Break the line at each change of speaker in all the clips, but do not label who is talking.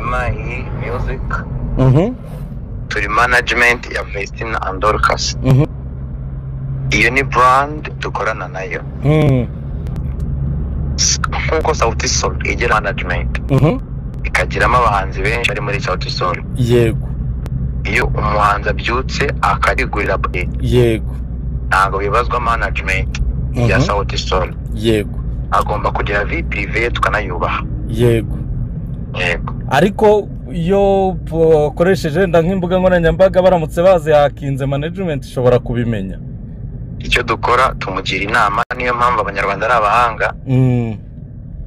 MI Music turi management ya Vestina and Dorcas. Iyo ni brand dukorana nayo nkuko Sauti Sol igira management ikagiramo abahanzi benshi ari muri Sauti Sol.
Yego.
Iyo umuhanzi abyutse akarigurira
yego
ntabwo bibazwa management ya Sauti Sol.
Yego.
Agomba kugira vie privée tukanayubaha.
Yego.
Yego.
Ariko iyo ukoresheje nda nk'imbuga nkoranyambaga baramutse bazi hakinze management ishobora kubimenya.
Icyo dukora tumugira inama, niyo mpamvu abanyarwanda ari abahanga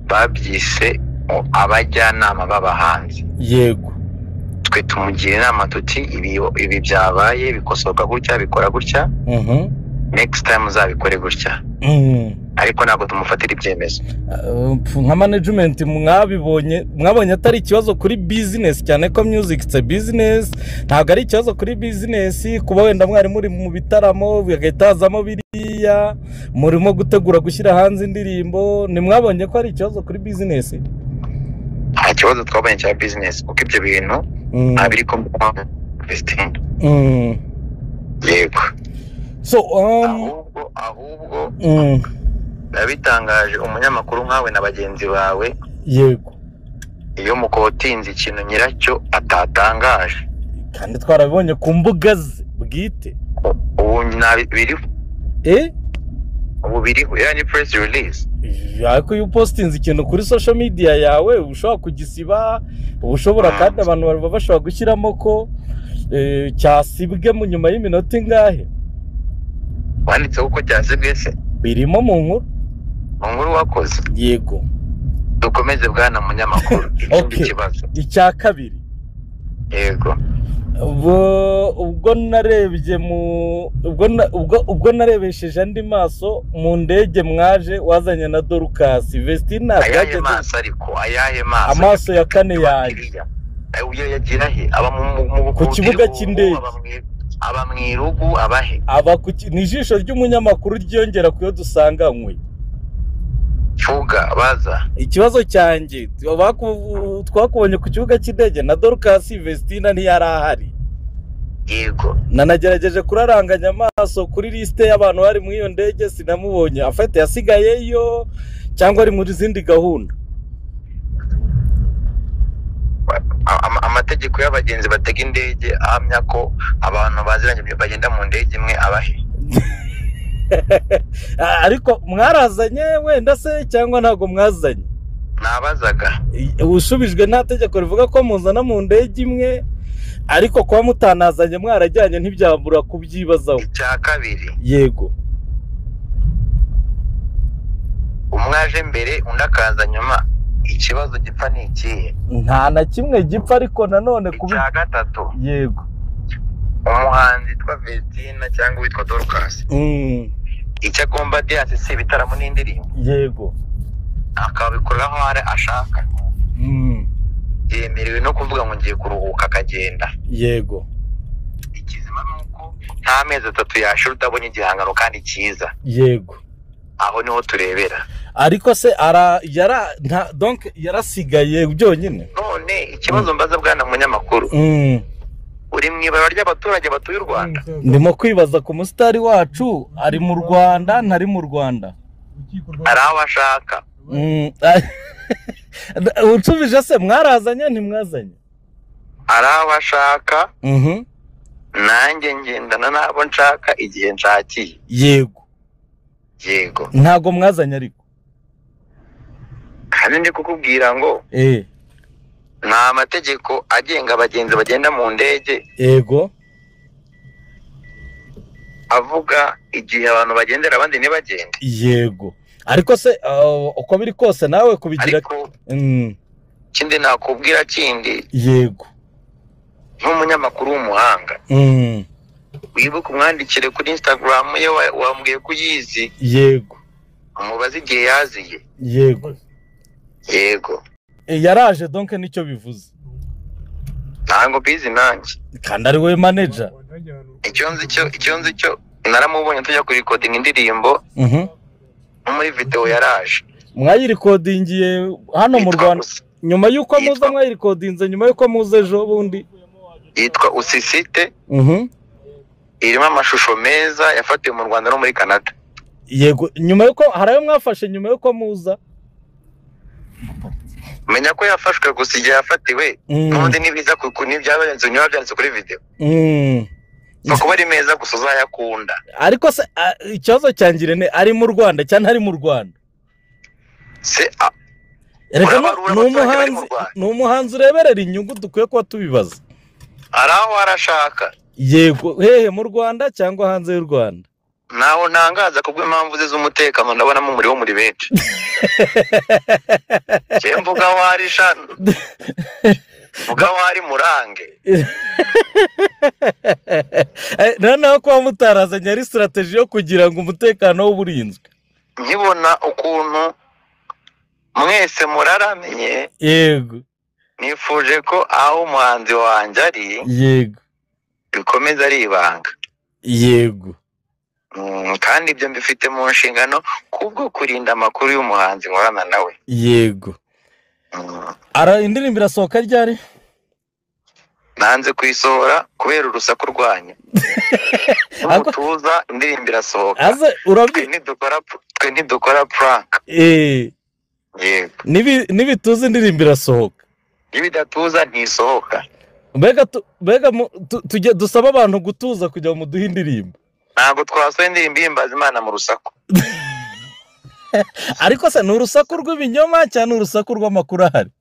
babyise abajyanama b'abahanzi.
Yego.
Twe tumugira inama tuti ibi byabaye bikosoka gutya bikora gutya next time uzabikore gutya. Ariko ntabwo tumufatira ibyemezo.
Nka management mwabonye atari ikibazo kuri business cyane ko music it's a business, ntabwo ari ikibazo kuri business kuba wenda mwari muri mu bitaramo bigatazamo biriya murimo gutegura gushyira hanze indirimbo, ni mwabonye ko ari ikibazo kuri business?
Nta kibazo twabonye cya business kuko ibyo bintu abiri ko investing. Yego.
So
ahubwo nabitangaje umunyamakuru nkawe na bagenzi bawe.
Yego.
Iyo mukotinze ikintu nyiracyo atatangaje
kandi twarabibonye ku mbuga bwite
ubu biriho ubu biriho yani press release.
Ariko iyo postinze ikintu kuri social media yawe ushobora kugisiba, ushobora kandi abantu baba bashobora gushyiramo ko cyasibwe mu nyuma y'iminota ingahe.
Wanditse uko cyasibwe se
birimo mu nkuru
wakoze.
Yego.
Dukomeze bwana munyamakuru.
Okay. Ikibazo icya kabiri.
Yego.
Ubwo narebye ubwo narebesheje andi maso mu ndege mwaje wazanye na Dorcas Vestina
ayahe maso ariko ayahe maso
amaso ya kane yaje
uyo yagira he aba mu
ku kibuga cy'indege
aba mwirugu abahe
aba ni ijisho ry'umunyamakuru ryongera kuyo dusanganywe
Fuga baza.
Ikibazo cyanjye twakubonye ku kibuga cy'indege na Dorcas Vestina ntiyarahari.
Yego.
Nanagerageje kuraranganya amaso kuri liste y'abantu bari mu iyo ndege sinamubonye. Afite yasigayeyo cyangwa ari muri zindi gahunda.
Amategeko y'abagenzi batega indege ahamya ko abantu baziranye bagenda mu ndege imwe abahe.
Ariko mwarazanye wenda se cyangwa ntago mwazanye?
Nabazaga.
Ushubijwe nta tegeko rivuga ko muzana mu ndege imwe, ariko kwa mutanazanye mwarajyanye ntibyambura kubyibazaho.
Icya kabiri.
Yego.
Umwaje mbere undakaza nyuma, ikibazo gipfa ni ikihe?
Nta na kimwe gipfa, ariko nanone
icya gatatu.
Yego.
Umuhanzi witwa Vestina cyangwa witwa Dorcas. Icyo agomba byase si ibitaramo n'indirimbo.
Yego.
Akabikora aho ari ashaka. Yemerewe no kuvuga ngo ngiye kuruhuka akagenda.
Yego.
Ikizima nuko nta mezi 3 yashira utabonye igihangano kandi cyiza.
Yego.
Aho niho turebera.
Ariko se donc yarasigaye byonyine.
None ikibazo mbaza bwana munyamakuru. Uri mwibara ry'abaturage batuye u Rwanda.
Ndimo kwibaza ku mustari wacu ari mu Rwanda ntari mu Rwanda.
Araho ashaka.
Unsubije se mwarazanye ntimwazanye?
Araho ashaka. Nanjye ngendana nabo nshaka igihe nshakiye.
Yego.
Yego.
Ntago mwazanye ariko.
Kandi ndi kukubwira ngo nta mategeko agenga abagenzi bagenda mu ndege.
Yego.
Avuga igihe abantu bagendera abandi ntibagende.
Yego. Ariko se uko biri kose nawe kubigira
kindi nakubwira kindi.
Yego.
Nk'umunyamakuru w'umuhanga. Wibuka umwandikire kuri Instagram ye wambwiye kuyizi.
Yego.
Umubaze igihe yaziye.
Yego.
Yego.
Yaraje donc nicyo bivuze.
Ntango busy nanjye.
Kandi ari we manager.
Icyo nzi cyo naramubonye tujya kuri recording indirimbo. Muri video yaraje.
Mwayi recordingiye hano mu Rwanda. nyuma y'uko muza mwayirikodinze nyuma y'uko muze ejo bundi
yitwa Usisite. Irimo amashusho meza yafatiwe mu Rwanda no muri Canada.
Yego, nyuma y'uko harayo mwafashe nyuma y'uko muza
menya ko yafashwe gusa igihe yafatiwe n'ubundi nibiza kuko n'ibyabarenze nyuma byanditse kuri video kuko ari meza gusa uzayakunda.
Ariko se ikibazo cyangire ne ari mu Rwanda cyane ari mu Rwanda
se
n'umuhanzi ureberera inyungu dukwiye kuba tubibaza
araho arashaka.
Yego, hehe mu Rwanda cyangwa hanze y'u Rwanda?
Naho ntangaza kubwo impamvu z'umutekano ndabonamo muri wo muri benshi. Mvuga warisha vuga wari murange.
Noneho ko mutarazanye ari strategy yo kugira ngo umutekano w'uburinzwe.
Nkibona ukuntu mwese muraramenye.
Yego,
nifuje ko aho umuhanzi wanjye ari.
Yego,
bikomeza ari ibanga.
Yego,
kandi ibyo mbifite mu nshingano kubwo kurinda amakuru y'umuhanzi nkorana nawe.
Yego, ara indirimbo irasohoka ryari?
Nanze kuyisohora kubera urusaku rwanyu. Tuza indirimbo irasohoka.
Aze
twe ntidukora prank. Yego,
nibituza indirimbo irasohoka.
Nibidatuza ntisohoka.
Mbega tujye dusaba abantu gutuza kugira ngo muduhe indirimbo.
Ntabwo twasohoye indirimbo ihimbaza Imana mu rusaku.
Ariko se ni urusaku rw'ibinyoma cyane urusaku rw'amakuru ahari?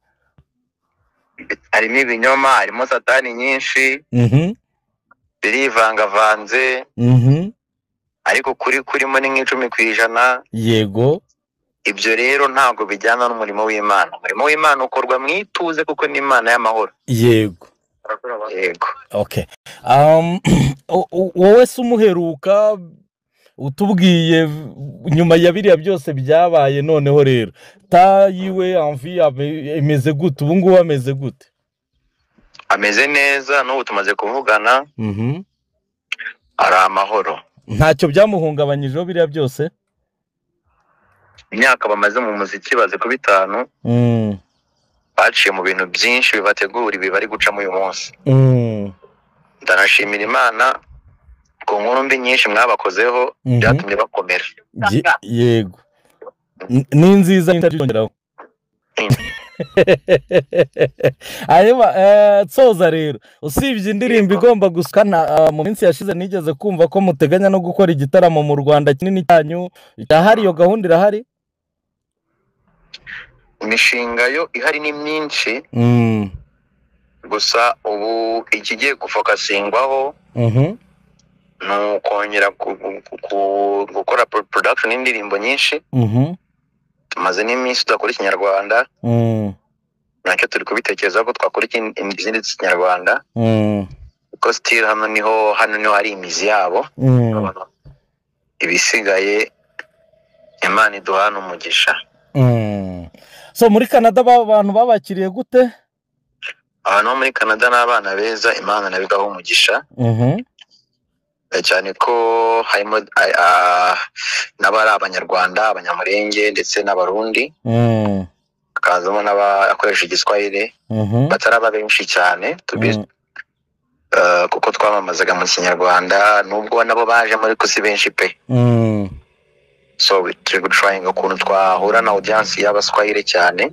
Harimo ibinyoma, harimo satani nyinshi. Birivangavanze. Ariko kurimo ni nk'10%.
Yego,
ibyo rero ntabwo bijyana n'umurimo w'Imana. Umurimo w'Imana ukorwa mwituze kuko ni Imana y'amahoro.
Yego.
Yego.
Okay. Wowe se umuheruka utubwiye nyuma ya biriya byose byabaye noneho rero tayiwe envie ameze gute ubu ngubu ameze gute?
Ameze neza n'ubu tumaze kuvugana. Ari amahoro.
Ntacyo byamuhungabanyijeho biriya byose?
Imyaka bamaze mu muziki baze ku 5. Baciye mu bintu byinshi bibategura ibi bari gucamo uyu munsi. Ndanashimira Imana ku nkuru mbi nyinshi mwabakozeho byatumye bakomera.
Yego, ni nziza ntarongeraho. Ayeba tsoza rero usibye indirimbo igomba gusukana mu minsi yashize nigeze kumva ko muteganya no gukora igitaramo mu Rwanda kinini cyanyu. Irahari iyo gahunda irahari?
Imishinga yo ihari ni myinshi. Gusa ubu ikigiye gufokasingwaho no kongera gukora production y'indirimbo nyinshi. Tumaze n'iminsi tudakora Ikinyarwanda. Nacyo turi kubitekereza ko twakora izindi z'Ikinyarwanda. Kuko still hano niho hari imizi yabo. Ibisigaye Imana iduhana umugisha.
So muri Canada abantu babakiriye gute?
Abantu muri Canada n'abana beza Imana nabigaho umugisha. Cyane ko harimo n'abari Abanyarwanda, Abanyamurenge ndetse n'Abarundi. Kazamo n'abakoresha Igiswahili. Bataraba benshi cyane kuko twamamazaga mu Kinyarwanda nubwo nabo baje muri kusi benshi pe. So we trying ukuntu twahura na audience y'Abaswahili cyane.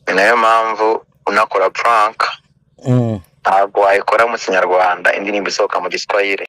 Nayo mpamvu unakora prank ntabwo wayikora mu Kinyarwanda indirimbo isohoka mu Giswahili.